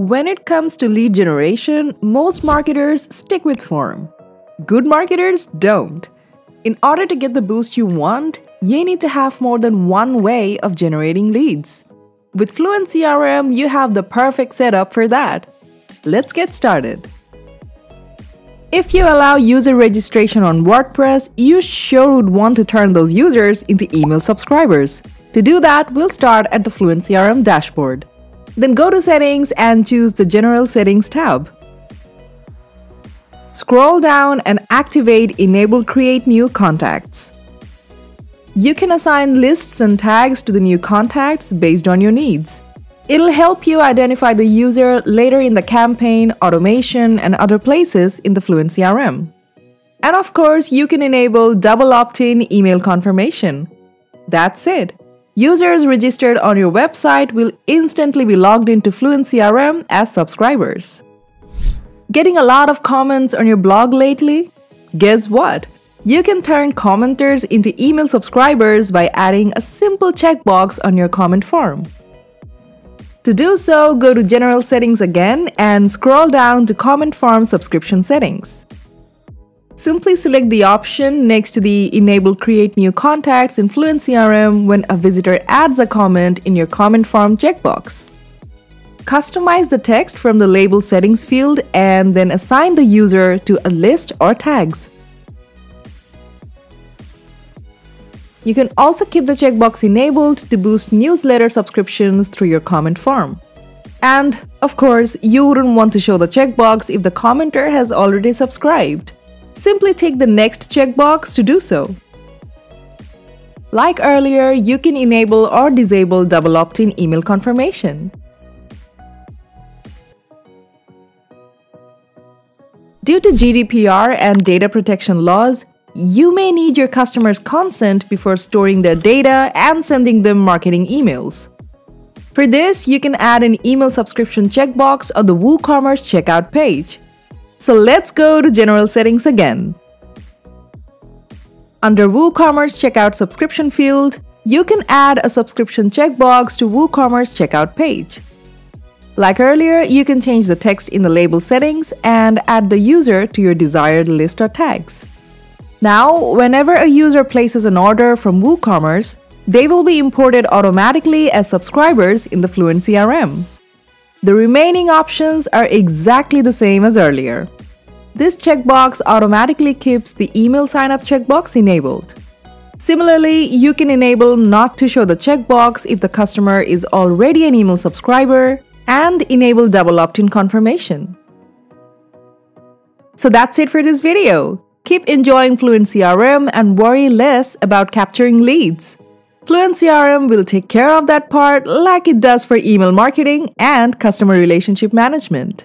When it comes to lead generation, most marketers stick with form. Good marketers don't. In order to get the boost you want, you need to have more than one way of generating leads. With FluentCRM, you have the perfect setup for that. Let's get started. If you allow user registration on WordPress, you sure would want to turn those users into email subscribers. To do that, we'll start at the FluentCRM dashboard. Then go to Settings and choose the General Settings tab. Scroll down and activate Enable Create New Contacts. You can assign lists and tags to the new contacts based on your needs. It'll help you identify the user later in the campaign, automation, and other places in the FluentCRM. And of course, you can enable double opt-in email confirmation. That's it. Users registered on your website will instantly be logged into FluentCRM as subscribers. Getting a lot of comments on your blog lately? Guess what? You can turn commenters into email subscribers by adding a simple checkbox on your comment form. To do so, go to General Settings again and scroll down to Comment Form Subscription Settings. Simply select the option next to the Enable Create New Contacts in FluentCRM when a visitor adds a comment in your comment form checkbox. Customize the text from the Label Settings field and then assign the user to a list or tags. You can also keep the checkbox enabled to boost newsletter subscriptions through your comment form. And, of course, you wouldn't want to show the checkbox if the commenter has already subscribed. Simply take the next checkbox to do so. Like earlier, you can enable or disable double opt-in email confirmation. Due to GDPR and data protection laws, you may need your customers' consent before storing their data and sending them marketing emails. For this, you can add an email subscription checkbox on the WooCommerce checkout page. So let's go to General Settings again. Under WooCommerce Checkout Subscription field, you can add a subscription checkbox to WooCommerce checkout page. Like earlier, you can change the text in the label settings and add the user to your desired list or tags. Now, whenever a user places an order from WooCommerce, they will be imported automatically as subscribers in the FluentCRM. The remaining options are exactly the same as earlier. This checkbox automatically keeps the email sign-up checkbox enabled. Similarly, you can enable not to show the checkbox if the customer is already an email subscriber and enable double opt-in confirmation. So that's it for this video. Keep enjoying FluentCRM and worry less about capturing leads. FluentCRM will take care of that part like it does for email marketing and customer relationship management.